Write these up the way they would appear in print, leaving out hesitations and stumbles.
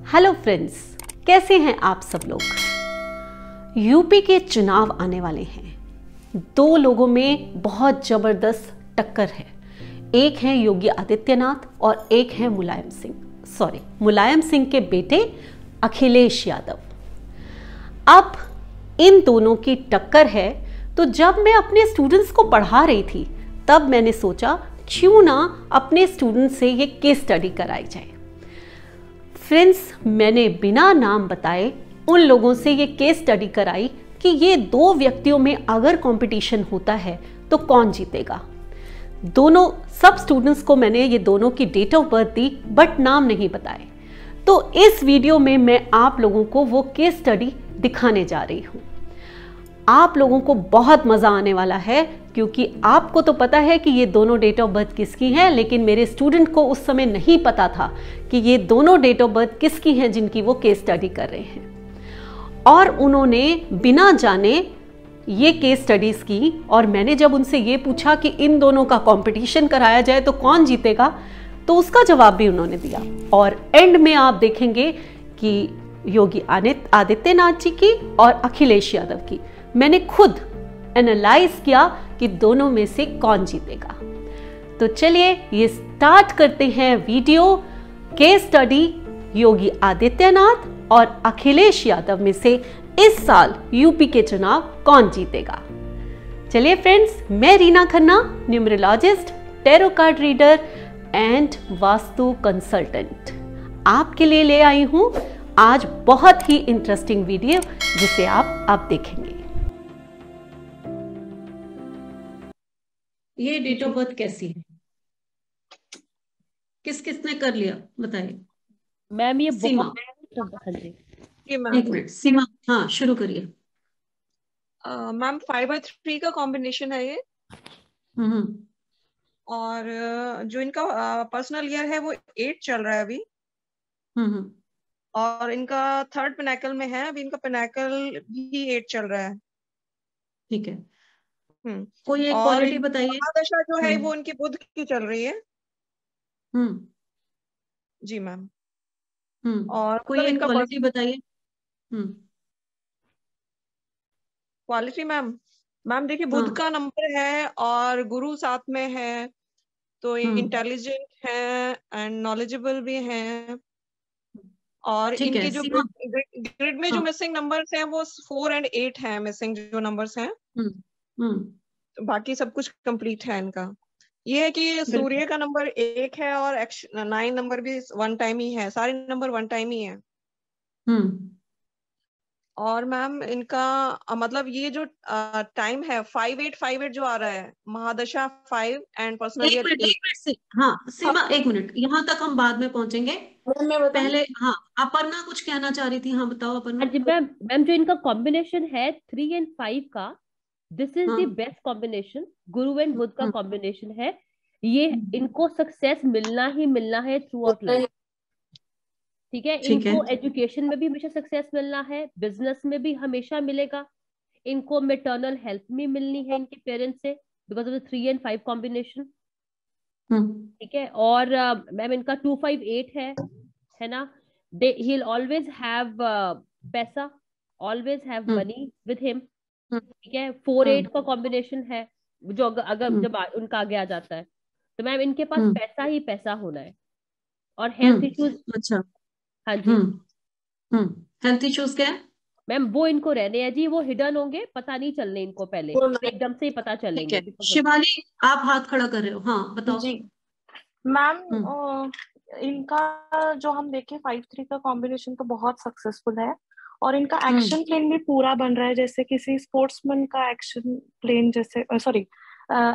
Hello friends, कैसे हैं आप सब लोग। यूपी के चुनाव आने वाले हैं। दो लोगों में बहुत जबरदस्त टक्कर है। एक है योगी आदित्यनाथ और एक है मुलायम सिंह के बेटे अखिलेश यादव। अब इन दोनों की टक्कर है, तो जब मैं अपने स्टूडेंट्स को पढ़ा रही थी तब मैंने सोचा क्यों ना अपने स्टूडेंट्स से ये केस स्टडी कराई जाए। फ्रेंड्स, मैंने बिना नाम बताए उन लोगों से ये केस स्टडी कराई कि ये दो व्यक्तियों में अगर कंपटीशन होता है तो कौन जीतेगा। सब स्टूडेंट्स को मैंने ये दोनों की डेट ऑफ बर्थ दी बट नाम नहीं बताए। तो इस वीडियो में मैं आप लोगों को वो केस स्टडी दिखाने जा रही हूँ। आप लोगों को बहुत मजा आने वाला है, क्योंकि आपको तो पता है कि ये दोनों डेट ऑफ बर्थ किसकी हैं, लेकिन मेरे स्टूडेंट को उस समय नहीं पता था कि ये दोनों डेट ऑफ बर्थ किसकी हैं जिनकी वो केस स्टडी कर रहे हैं। और उन्होंने बिना जाने ये केस स्टडीज की, और मैंने जब उनसे ये पूछा कि इन दोनों का कंपटीशन कराया जाए तो कौन जीतेगा, तो उसका जवाब भी उन्होंने दिया। और एंड में आप देखेंगे कि योगी आदित्यनाथ जी की और अखिलेश यादव की मैंने खुद एनालाइज किया कि दोनों में से कौन जीतेगा। तो चलिए ये स्टार्ट करते हैं video. Case study Yogi Adityanath और अखिलेश यादव में से इस साल यूपी के चुनाव कौन जीतेगा। चलिए फ्रेंड्स, मैं Reena Khanna, numerologist, tarot card reader and vastu consultant, आपके लिए ले आई हूं आज बहुत ही इंटरेस्टिंग वीडियो जिसे आप देखेंगे। ये डेट ऑफ बर्थ कैसी है, किस किसने कर लिया बताइए। मैम ये सीमा, हाँ जी, एक मिनट सीमा, हाँ शुरू करिए। मैम 5/3 का कॉम्बिनेशन है ये। और जो इनका पर्सनल ईयर है वो 8 चल रहा है अभी। और इनका 3rd पिनाकल में है, अभी इनका पिनाकल भी 8 चल रहा है। ठीक है, कोई एक और क्वालिटी बताइए। महादशा जो है वो इनकी बुध की चल रही है। जी मैम। और कोई एक क्वालिटी बताइए। क्वालिटी मैम देखिए, बुध का नंबर है और गुरु साथ में है, तो इंटेलिजेंट है एंड नॉलेजेबल भी है। और इनके जो ग्रिड में जो मिसिंग नंबर्स हैं वो 4 और 8 हैं, मिसिंग जो नंबर्स हैं। तो बाकी सब कुछ कंप्लीट है इनका। ये है कि सूर्य का नंबर 1 है और 9 नंबर भी 1 टाइम ही है, सारे नंबर 1 टाइम ही है। और मैम इनका मतलब ये जो टाइम है 5858 जो आ रहा है, महादशा 5 एंड पर्सनल ईयर 8। हाँ सीमा, एक मिनट, यहाँ तक हम बाद में पहुंचेंगे। पहले हाँ, अपर्णा कुछ कहना चाह रही थी। हाँ बताओ अपर्णा। जी मैम जो इनका कॉम्बिनेशन है 3 और 5 का, this is the best combination. Guru and बुध का कॉम्बिनेशन है ये। इनको सक्सेस मिलना ही मिलना है थ्रू आउट लाइफ। ठीक है, इनको एजुकेशन में भी हमेशा सक्सेस मिलना है, बिजनेस में भी हमेशा मिलेगा। इनको मेटर्नल हेल्प भी मिलनी है इनके पेरेंट्स से, बिकॉज ऑफ द 3 और 5 कॉम्बिनेशन। ठीक है, और मैम इनका 258 है ना। he'll always have पैसा, always have money with him। ठीक है, 4-8 का कॉम्बिनेशन है जो अगर जब उनका आगे आ जाता है तो मैम इनके पास पैसा ही पैसा होना है। और हेल्थ इश्यूज, अच्छा हाँ जी, हेल्थ इश्यूज क्या है मैम वो इनको रहने हैं जी, वो हिडन होंगे, पता नहीं चलने इनको, पहले एकदम से ही पता चलेंगे। शिवानी, आप हाथ खड़ा कर रहे हो, हाँ बताओ जी मैम। इनका जो हम देखें 5-3 का कॉम्बिनेशन तो बहुत सक्सेसफुल है, और इनका एक्शन प्लेन भी पूरा बन रहा है, जैसे किसी स्पोर्ट्समैन का एक्शन प्लेन, जैसे सॉरी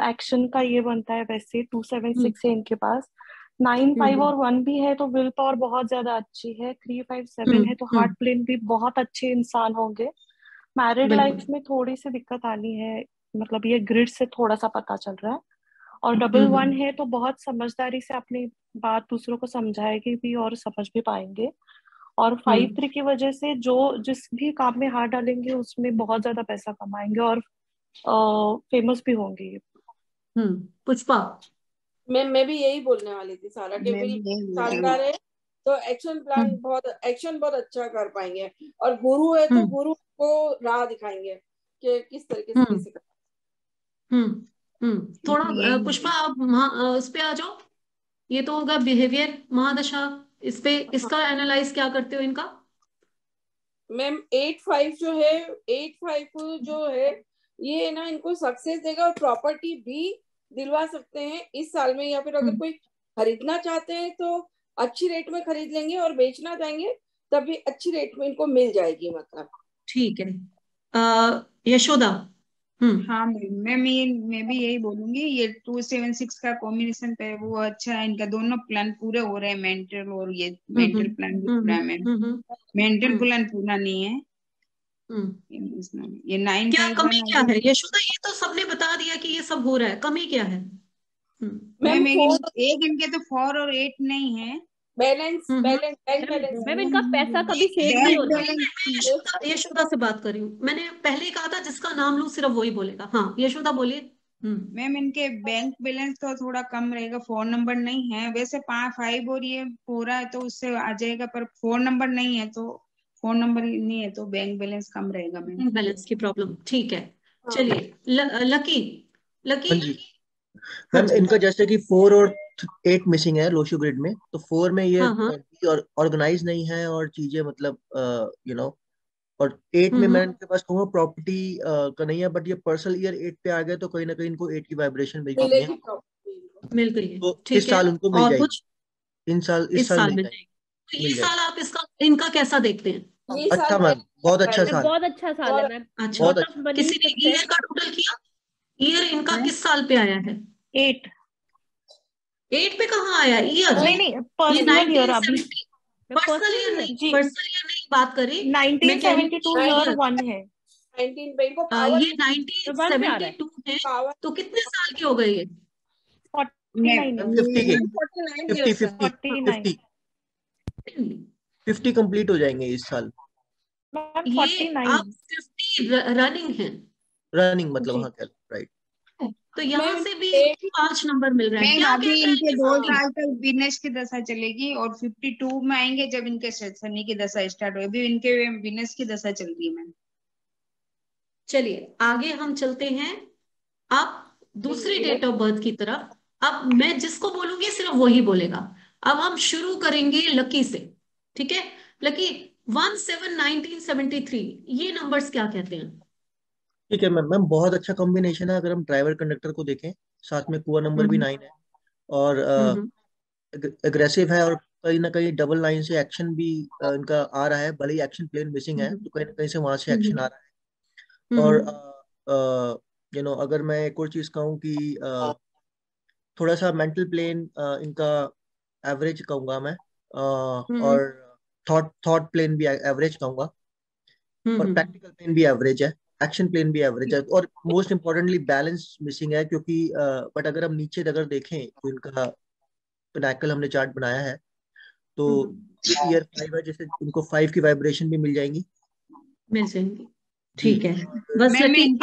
एक्शन का ये बनता है वैसे 276 है इनके पास। 9, 5 और 1 भी है, तो विल पावर बहुत ज्यादा अच्छी है। 3, 5, 7 है, तो हार्ट प्लेन भी बहुत अच्छे इंसान होंगे। मैरिड लाइफ में थोड़ी सी दिक्कत आनी है, मतलब ये ग्रिड से थोड़ा सा पता चल रहा है। और 1 है तो बहुत समझदारी से अपनी बात दूसरों को समझाएगी भी और समझ भी पाएंगे। और 5-3 की वजह से जो जिस भी काम में हाथ डालेंगे उसमें बहुत ज्यादा पैसा कमाएंगे और फेमस भी होंगे। पुष्पा, मैं भी यही बोलने वाली थी सारा, कि शानदार है तो एक्शन बहुत अच्छा कर पाएंगे। और गुरु है तो गुरु को राह दिखाएंगे कि किस तरीके से कैसे थोड़ा पुष्पा आप उस पे आ जाओ। ये तो होगा बिहेवियर महादशा, इस पे इसका एनालाइज क्या करते हो इनका? मैम 8-5 जो है ये ना इनको सक्सेस देगा, और प्रॉपर्टी भी दिलवा सकते हैं इस साल में, या फिर अगर कोई खरीदना चाहते हैं तो अच्छी रेट में खरीद लेंगे, और बेचना चाहेंगे तभी अच्छी रेट में इनको मिल जाएगी मतलब। ठीक है। यशोदा। हाँ मैं भी यही बोलूंगी, ये 2-7-6 का कॉम्बिनेशन पे वो अच्छा है, इनका दोनों प्लान पूरे हो रहे हैं, मेंटल और ये मेंटल प्लान भी पूरा है। मेंटल प्लान पूरा नहीं है। ये 9 क्या कमी क्या है यशोदा? ये तो सबने बता दिया कि ये सब हो रहा है, कमी क्या है? मैम एक इनके तो 4 और 8 नहीं है बैलेंस। मैम इनका पैसा कभी सेव नहीं होता। यशोदा से बात कर रही हूँ, मैंने पहले कहा था जिसका नाम लूं सिर्फ वही बोलेगा। हाँ यशोदा बोलिए। मैम इनके बैंक बैलेंस तो थोड़ा कम रहेगा, 4 नंबर नहीं है वैसे, 5 और ये पूरा है तो उससे आ जाएगा, पर 4 नंबर नहीं है तो 4 नंबर नहीं है तो बैंक बैलेंस कम रहेगा मैम। बैलेंस की प्रॉब्लम, ठीक है। चलिए लकी। हाँ जी मैम, इनका जैसे कि 4 और 8 मिसिंग है लोशो ग्रिड में, तो 4 में ये और ऑर्गेनाइज नहीं है और चीजें मतलब और 8 में मैं इनके पास कहूँगा प्रॉपर्टी का नहीं है, बट ये पर्सनल ईयर 8 पे आ गए तो कहीं ना कहीं इनको 8 की वाइब्रेशन मिल गई है, मिल गई है। तो इस साल उनको मिल जाएगी। इस साल मिल जाएगी। तो ये साल आप इनका कैसा देखते हैं? अच्छा मैम, बहुत अच्छा साल, बहुत अच्छा साल है मैम। अच्छा, किसी ने ईयर का टोटल किया? ईयर इनका किस साल पे आया है? 8 पे कहाँ आया ईयर? नहीं पर्सनल ईयर, अभी पर्सनल ईयर नहीं बात करी, 1972 ईयर 1 है। 19 पे इनको ये 1972 है, तो कितने साल के हो गए ये? 50 कंप्लीट हो जाएंगे इस साल। ये आप 50 रनिंग मतलब हाँ क्या राइट, तो यहाँ से भी 5 नंबर मिल रहा है। क्या अभी इनके 2 साल तक विनेश की दशा चलेगी और 52 में आएंगे जब इनके शनि की दशा स्टार्ट होगी। अभी इनके विनेश की दशा चल रही है मैम। चलिए आगे हम चलते हैं अब दूसरी डेट ऑफ बर्थ की तरफ। अब मैं जिसको बोलूंगी सिर्फ वही बोलेगा। अब हम शुरू करेंगे लकी से, ठीक है? लकी 17-1973, ये नंबर्स क्या कहते हैं? ठीक है मैम, बहुत अच्छा कॉम्बिनेशन है। अगर हम ड्राइवर कंडक्टर को देखें, साथ में कुआ नंबर भी 9 है और एग्रेसिव है, और कहीं ना कहीं डबल 9 से एक्शन भी इनका आ रहा है, भले ही एक्शन प्लेन मिसिंग है तो कहीं ना कहीं से वहां से एक्शन आ रहा है। और अगर मैं एक और चीज कहूँ कि थोड़ा सा मेंटल प्लेन इनका एवरेज कहूंगा मैं, और थॉट प्लेन भी एवरेज कहूंगा, और प्रैक्टिकल प्लेन भी एवरेज है, एक्शन प्लेन भी एवरेज है, और मोस्ट इम्पोर्टेंटली बैलेंस मिसिंग है क्योंकि बट अगर हम नीचे अगर देखें तो इनका पिनाकल हमने चार्ट बनाया है तो ईयर 5 है, जैसे उनको 5 की वाइब्रेशन भी मिल जाएंगी। ठीक है। बस मैम एक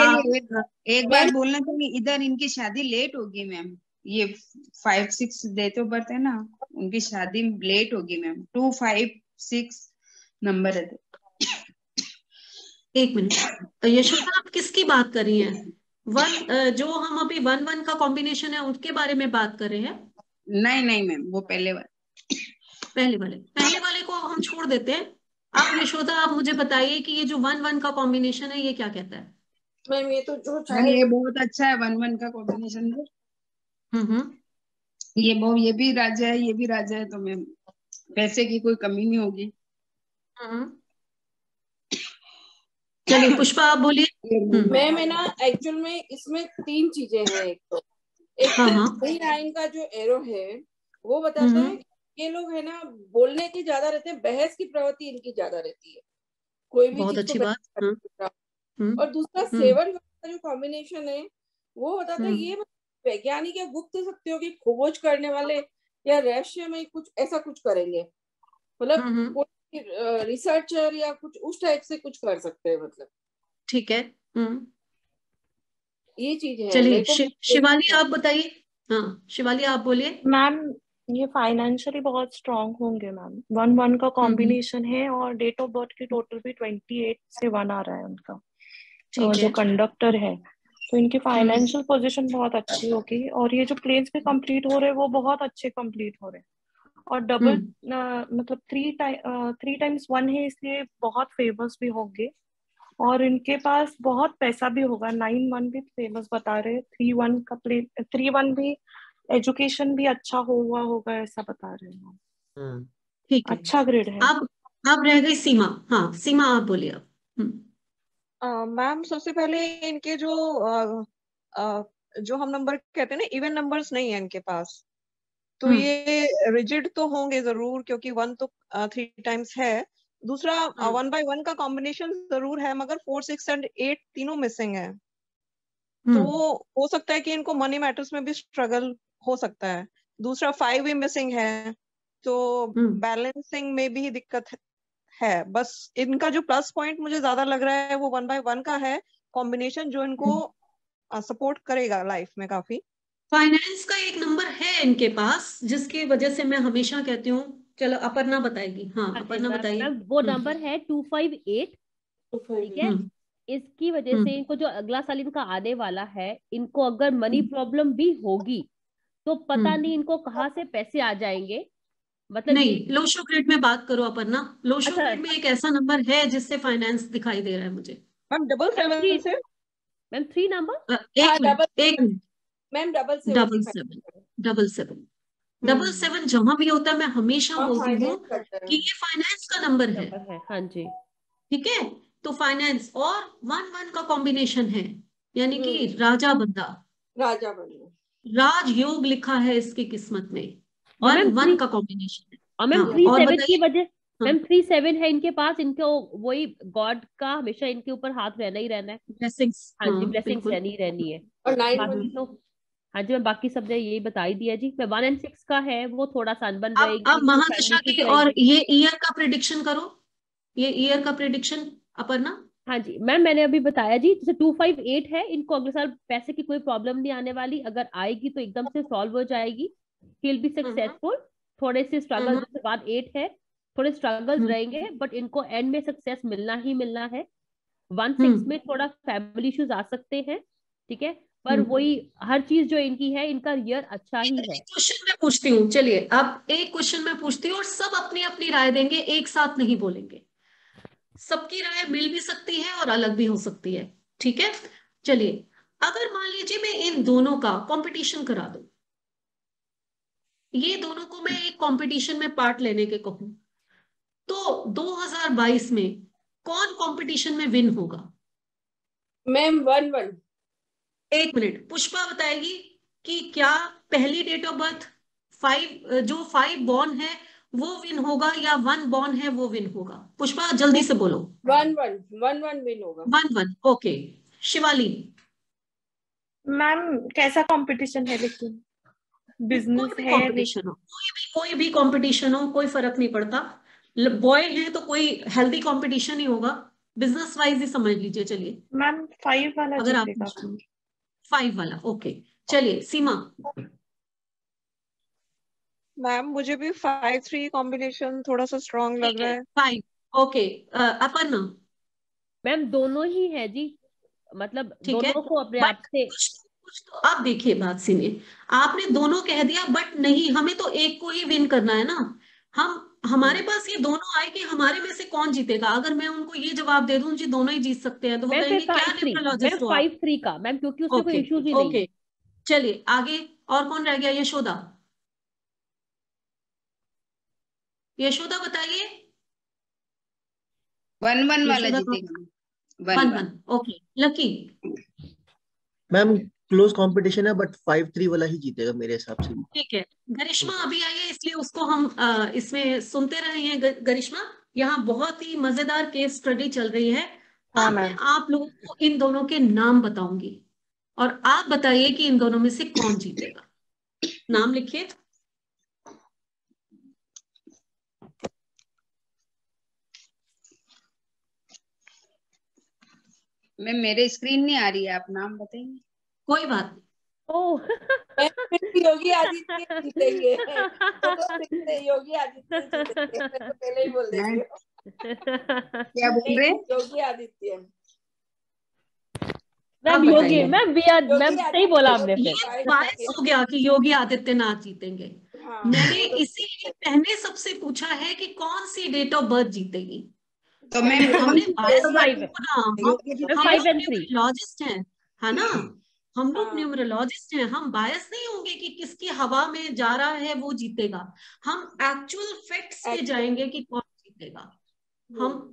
बार बोलना चाहिए, इधर इनकी शादी लेट होगी मैम। ये 5-6 डेट ऑफ बर्थ है ना, उनकी शादी लेट होगी मैम। 2-5-6 नंबर है। एक मिनट यशोदा, आप किसकी बात कर रही हैं? जो हम अभी 1-1 का कॉम्बिनेशन है उसके बारे में बात कर रहे हैं? नहीं मैम, वो पहले वाले को हम छोड़ देते हैं। आप यशोदा आप मुझे बताइए कि ये जो 1-1 का कॉम्बिनेशन है ये क्या कहता है? मैम ये तो जो ये बहुत अच्छा है 1-1 का कॉम्बिनेशन। ये भी राजा है, ये भी राजा है, तो मैम पैसे की कोई कमी नहीं होगी। चलिए पुष्पा आप बोलिए। मैम है ना, एक्चुअल में इसमें 3 चीजें हैं। एक तो 9 का जो एरो है वो बताता है ये लोग है ना बोलने की ज्यादा रहते हैं, बहस की प्रवृत्ति इनकी ज्यादा रहती है, कोई भी बहुत चीज अच्छी को बात। और दूसरा 7 का जो कॉम्बिनेशन है वो बताता है ये वैज्ञानिक या गुप्त सत्यों की खोज करने वाले या रहस्य में कुछ ऐसा कुछ करेंगे, मतलब कोई रिसर्चर या कुछ उस टाइप से कुछ कर सकते हैं मतलब। ठीक है। ये चीज है। चलिए शिवाली आप बताइए। हाँ शिवाली आप बोलिए। मैम ये फाइनेंशियली बहुत स्ट्रांग होंगे मैम। 1-1 का कॉम्बिनेशन है और डेट ऑफ बर्थ की टोटल भी 28 से 1 आ रहा है उनका, ठीक जो है। कंडक्टर है। तो इनकी फाइनेंशियल पोजीशन बहुत अच्छी होगी, और ये जो प्लेन्स भी कंप्लीट हो रहे हैं वो बहुत अच्छे कंप्लीट हो रहे हैं। और डबल मतलब 3x1 है, इसलिए बहुत फेमस भी होंगे। और इनके पास बहुत पैसा भी होगा। 9-1 भी फेमस बता रहे हैं। 3-1 का प्ले 3-1 भी एजुकेशन भी अच्छा हुआ होगा ऐसा बता रहे हैं। ठीक है। अच्छा ग्रेड है। अब रह गई सीमा। हाँ सीमा, आप बोलिए अब। मैम सबसे पहले इनके जो हम नंबर कहते हैं ना, इवन नंबर्स नहीं है इनके पास। तो ये रिजिड तो होंगे जरूर, क्योंकि 1 तो 3 टाइम्स है। दूसरा 1/1 का कॉम्बिनेशन जरूर है, मगर 4, 6 एंड 8 तीनों मिसिंग है। तो हो सकता है कि इनको मनी मैटर्स में भी स्ट्रगल हो सकता है। दूसरा 5 भी मिसिंग है, तो बैलेंसिंग में भी दिक्कत है। बस इनका जो प्लस पॉइंट मुझे ज्यादा लग रहा है वो 1/1 का है कॉम्बिनेशन, जो इनको सपोर्ट करेगा लाइफ में काफी। फाइनेंस का एक नंबर है इनके पास, जिसकी वजह से मैं हमेशा कहती हूँ। चलो अपर्णा बताएगी। हाँ अपर्णा बताइए। वो नंबर है 258। ठीक है। इसकी वजह से इनको जो अगला साल इनका आने वाला है, इनको अगर मनी प्रॉब्लम भी होगी तो पता नहीं इनको कहाँ से पैसे आ जाएंगे। मतलब नहीं, ये लोशो ग्रिड में बात करो अपर्णा। लोशो अच्छा, ग्रिड में एक ऐसा नंबर है जिससे फाइनेंस दिखाई दे रहा है मुझे। मैम 777 से मैम 3 नंबर। एक मिनट मैम 777 777 जहां भी होता है, मैं हमेशा बोलती हूँ कि ये फाइनेंस का नंबर है। हाँ जी। ठीक है। तो फाइनेंस और 1/1 का कॉम्बिनेशन है, यानी कि राजा बंदा, राजयोग लिखा है इसकी किस्मत में, और मैम 1 का कॉम्बिनेशन है। और मैम हाँ, 3-7 की वजह, हाँ, मैम 3-7 है इनके पास। इनको वही गॉड का हमेशा इनके ऊपर हाथ रहना ही रहना है। ब्लेसिंग्स। हाँ जी, हाँ ब्लेसिंग्स बिल्कुल। रहनी ही रहनी है। और 9 बाकी तो हाँ जी, मैं बाकी सब ने यही बता ही दिया जी। मैं 1 और 6 का है, वो थोड़ा सा अनबन रहेगी, अब इनको फैमिली महादशा इश्यूज की और रहेंगे। ये ईयर का प्रिडिक्शन करो। ये ईयर का प्रिडिक्शन अपर्णा। हाँ जी मैम, मैंने अभी बताया जी, जैसे 258 है, इनको अगले साल पैसे की कोई प्रॉब्लम नहीं आने वाली। अगर आएगी तो एकदम से सॉल्व हो जाएगी। He will be successful. थोड़े से स्ट्रगल, जैसे 1-8 है, थोड़े स्ट्रगल्स रहेंगे, बट इनको एंड में सक्सेस मिलना ही मिलना है। 1-6 में थोड़ा फैमिली इश्यूज आ सकते हैं, ठीक है, पर वही हर चीज जो इनकी है, इनका ईयर अच्छा ही है। क्वेश्चन मैं पूछती हूँ, चलिए अब एक क्वेश्चन मैं पूछती हूँ, और सब अपनी अपनी राय देंगे, एक साथ नहीं बोलेंगे। सबकी राय मिल भी सकती है और अलग भी हो सकती है। ठीक है। चलिए, अगर मान लीजिए मैं इन दोनों का कंपटीशन करा दूं, ये दोनों को मैं एक कंपटीशन में पार्ट लेने के कहूं, तो 2022 में कौन कंपटीशन में विन होगा? मैम 1/1। एक मिनट, पुष्पा बताएगी कि क्या पहली डेट ऑफ बर्थ 5, जो 5 बॉर्न है वो विन होगा, या 1 बॉर्न है वो विन होगा? पुष्पा जल्दी से बोलो। 1/1 विन होगा। 1/1 ओके। शिवाली। मैम कैसा कंपटीशन है, लेकिन बिजनेस कोई भी है कंपटीशन हो, कोई भी कंपटीशन हो, कोई फर्क नहीं पड़ता। बॉय है तो कोई हेल्दी कंपटीशन ही होगा, बिजनेस वाइज ही समझ लीजिए। चलिए, मैम 5 वाला अगर आप जीतेगा। 5 वाला, ओके। चलिए सीमा। मैम मुझे भी 5-3 कॉम्बिनेशन थोड़ा सा स्ट्रॉन्ग लग रहा है। 5 ओके। अपर्णा। मैम दोनों ही है जी, मतलब ठीक है, दोनों को अपने बट आप से। कुछ तो आप देखिए, बात सुनिए। आपने दोनों कह दिया, बट नहीं, हमें तो एक को ही विन करना है ना। हमारे पास ये दोनों आए कि हमारे में से कौन जीतेगा। अगर मैं उनको ये जवाब दे दूं जी दोनों ही जीत सकते हैं, तो वो मैम फिर कहेंगे क्या 5-3, मैम न्यूमरोलॉजिस्ट हो आप। 5-3 का मैम, क्योंकि उसमें कोई ओके इश्यूज ही नहीं है। ओके। चलिए आगे, और कौन रह गया? यशोदा। यशोदा बताइए। 1/1 वाला यशोदा को जीतेगा। 1/1 okay. Lucky. Ma'am close competition है, बट 5-3 वाला ही जीतेगा मेरे हिसाब से। ठीक है। गरिश्मा अभी आई है, इसलिए उसको हम इसमें सुनते रहे हैं। गरिश्मा, यहाँ बहुत ही मजेदार केस स्टडी चल रही है। हाँ अब मैं मैम। आप लोगों को इन दोनों के नाम बताऊंगी, और आप बताइए कि इन दोनों में से कौन जीतेगा। नाम लिखिए। मैं मेरे स्क्रीन नहीं आ रही है, आप नाम बताइए। कोई बात नहीं, ओह योगी आदित्य जीतेंगे। योगी आदित्य जीतेंगे, मैं तो पहले ही बोल देती हूँ। क्या बोल रहे? योगी आदित्य। मैम योगी, मैम मैम सही बोला आपने। ये बायस हो गया कि योगी आदित्यनाथ जीतेंगे। मैंने इसीलिए पहले सबसे पूछा है कि कौन सी डेट ऑफ बर्थ जीतेगी। तो मैं हमने न्यूमरोलॉजिस्ट हैं, है ना, हम लोग न्यूमरोलॉजिस्ट हैं, हम बायस नहीं होंगे कि किसकी हवा में जा रहा है वो जीतेगा। हम एक्चुअल फैक्ट्स पे जाएंगे कि कौन जीतेगा।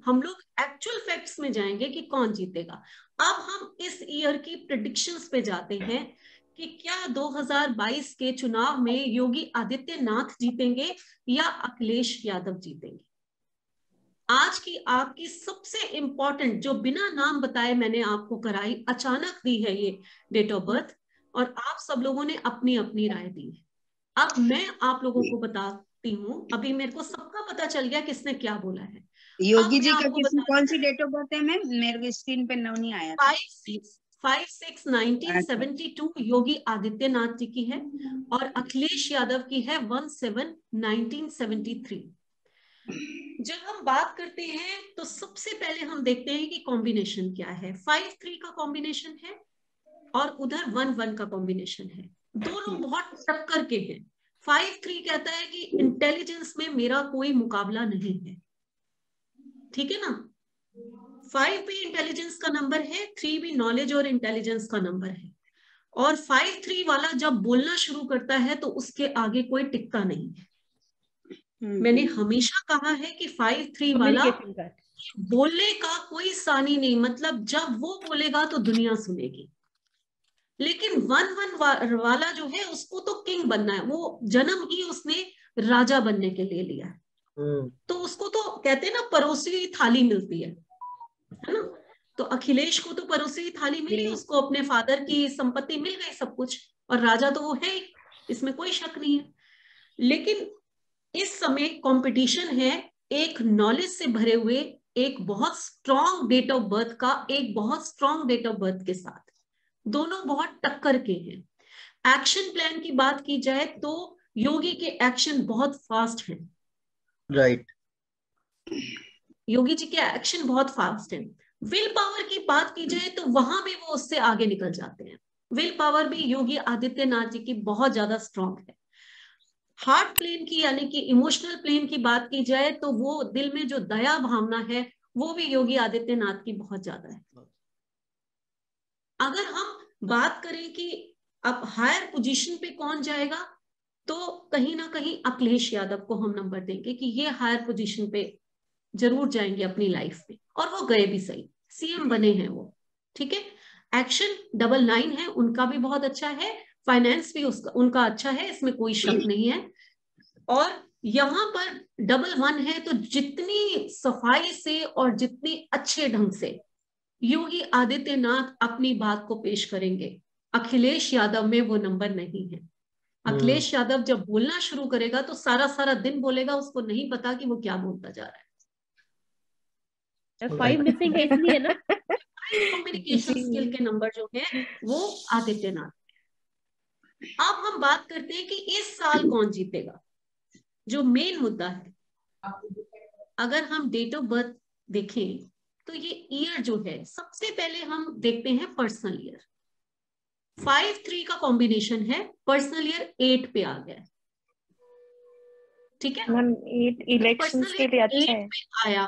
हम लोग एक्चुअल फैक्ट्स में जाएंगे कि कौन जीतेगा। अब हम इस ईयर की प्रेडिक्शंस पे जाते हैं कि क्या 2022 के चुनाव में योगी आदित्यनाथ जीतेंगे या अखिलेश यादव जीतेंगे। आज की आपकी सबसे इंपॉर्टेंट, जो बिना नाम बताए मैंने आपको कराई, अचानक दी है ये डेट ऑफ बर्थ, और आप सब लोगों ने अपनी अपनी राय दी है। अब मैं आप लोगों को बताती हूँ, अभी मेरे को सबका पता चल गया किसने क्या बोला है। योगी जी का कौन सी डेट ऑफ बर्थ है मैम? मेरे को स्क्रीन पे नाम नहीं आया। 5/6/1972 योगी आदित्यनाथ जी की है, और अखिलेश यादव की है 1/7/1973। जब हम बात करते हैं तो सबसे पहले हम देखते हैं कि कॉम्बिनेशन क्या है। 5-3 का कॉम्बिनेशन है और उधर 1-1 का कॉम्बिनेशन है। दोनों बहुत टक्कर के हैं। 5-3 कहता है कि इंटेलिजेंस में मेरा कोई मुकाबला नहीं है, ठीक है ना। 5 भी इंटेलिजेंस का नंबर है, 3 भी नॉलेज और इंटेलिजेंस का नंबर है, और 5-3 वाला जब बोलना शुरू करता है तो उसके आगे कोई टिकता नहीं है। मैंने हमेशा कहा है कि 5-3 वाला बोलने का कोई सानी नहीं, मतलब जब वो बोलेगा तो दुनिया सुनेगी। लेकिन 1-1 वाला जो है उसको तो किंग बनना है, वो जन्म ही उसने राजा बनने के लिए लिया है। तो उसको तो कहते हैं ना, परोसी हुई थाली मिलती है ना। तो अखिलेश को तो परोसी हुई थाली मिली, उसको अपने फादर की संपत्ति मिल गई, सब कुछ, और राजा तो वो है ही, इसमें कोई शक नहीं है। लेकिन इस समय कंपटीशन है एक नॉलेज से भरे हुए, एक बहुत स्ट्रॉन्ग डेट ऑफ बर्थ का, एक बहुत स्ट्रॉन्ग डेट ऑफ बर्थ के साथ। दोनों बहुत टक्कर के हैं। एक्शन प्लान की बात की जाए तो योगी के एक्शन बहुत फास्ट हैं। राइट, योगी जी के एक्शन बहुत फास्ट हैं। विल पावर की बात की जाए तो वहां भी वो उससे आगे निकल जाते हैं। विल पावर भी योगी आदित्यनाथ जी की बहुत ज्यादा स्ट्रॉन्ग है। हार्ट प्लेन की यानी कि इमोशनल प्लेन की बात की जाए तो वो दिल में जो दया भावना है वो भी योगी आदित्यनाथ की बहुत ज्यादा है। अगर हम बात करें कि अब हायर पोजीशन पे कौन जाएगा, तो कहीं ना कहीं अखिलेश यादव को हम नंबर देंगे कि ये हायर पोजीशन पे जरूर जाएंगे अपनी लाइफ में, और वो गए भी सही, सीएम बने हैं वो, ठीक है। एक्शन 999 है, उनका भी बहुत अच्छा है। फाइनेंस भी उनका अच्छा है, इसमें कोई शक नहीं है। और यहाँ पर 11 है, तो जितनी सफाई से और जितनी अच्छे ढंग से योगी आदित्यनाथ अपनी बात को पेश करेंगे, अखिलेश यादव में वो नंबर नहीं है। अखिलेश यादव जब बोलना शुरू करेगा तो सारा सारा दिन बोलेगा, उसको नहीं पता कि वो क्या बोलता जा रहा है। 5 मिसिंग है इसलिए ना। कम्युनिकेशन स्किल के नंबर जो है वो आदित्यनाथ। अब हम बात करते हैं कि इस साल कौन जीतेगा, जो मेन मुद्दा है। अगर हम डेट ऑफ बर्थ देखें तो ये ईयर जो है, सबसे पहले हम देखते हैं पर्सनल ईयर। 5-3 का कॉम्बिनेशन है, पर्सनल ईयर 8 पे आ गया, ठीक है। 8 इलेक्शंस के लिए अच्छा है। आया,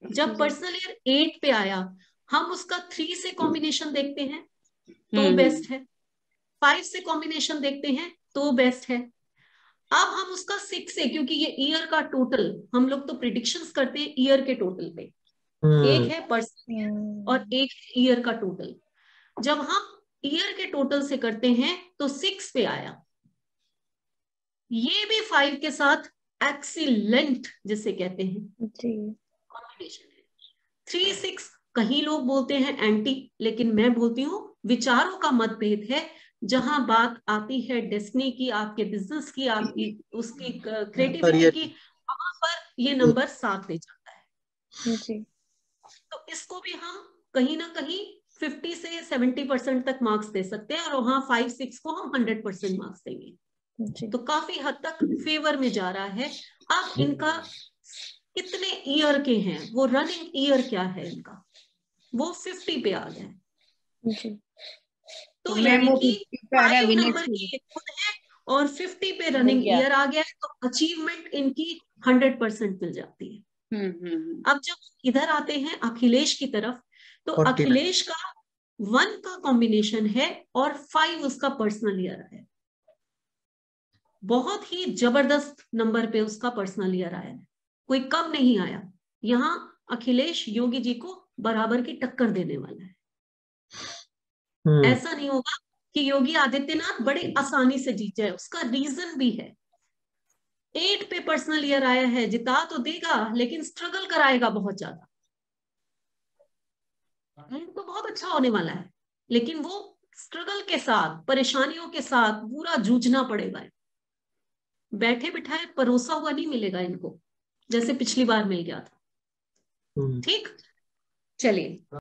जब पर्सनल ईयर 8 पे आया, हम उसका 3 से कॉम्बिनेशन देखते हैं तो बेस्ट है, 5 से कॉम्बिनेशन देखते हैं तो बेस्ट है। अब हम उसका 6 से, क्योंकि ये ईयर का टोटल, हम लोग तो प्रिडिक्शंस करते हैं ईयर के टोटल पे, एक है पर्सनल ईयर और एक है ईयर का टोटल। जब हम ईयर के टोटल से करते हैं तो 6 पे आया, ये भी 5 के साथ एक्सीलेंट जिसे कहते हैं कॉम्बिनेशन है। 3-6 कहीं लोग बोलते हैं एंटी, लेकिन मैं बोलती हूँ विचारों का मतभेद है। जहां बात आती है डेस्टिनी की, आपके बिजनेस की, आपकी उसकी क्रिएटिविटी की, वहां पर ये नंबर साथ दे जाता है। जी। तो इसको भी हम कहीं ना कहीं 50 से 70% तक मार्क्स दे सकते हैं, और वहां 5-6 को हम 100% मार्क्स देंगे। तो काफी हद तक फेवर में जा रहा है। अब इनका कितने ईयर के हैं, वो रनिंग ईयर क्या है इनका, वो 50 पे आ गया है। तो यानी कि 5 नंबर की खुद है और 50 पे रनिंग ईयर आ गया है, तो अचीवमेंट इनकी 100% मिल जाती है। अब जब इधर आते हैं अखिलेश की तरफ, तो अखिलेश का 1 का कॉम्बिनेशन है और 5 उसका पर्सनल ईयर है। बहुत ही जबरदस्त नंबर पे उसका पर्सनल ईयर आया है, कोई कम नहीं आया। यहाँ अखिलेश योगी जी को बराबर की टक्कर देने वाला है। ऐसा नहीं होगा कि योगी आदित्यनाथ बड़ी आसानी से जीत जाए, उसका रीजन भी है। 8 पे पर्सनल ईयर आया है, जिता तो देगा लेकिन स्ट्रगल कराएगा बहुत ज्यादा। तो बहुत अच्छा होने वाला है, लेकिन वो स्ट्रगल के साथ, परेशानियों के साथ पूरा जूझना पड़ेगा। बैठे बिठाए परोसा हुआ नहीं मिलेगा इनको, जैसे पिछली बार मिल गया था। ठीक, चलिए।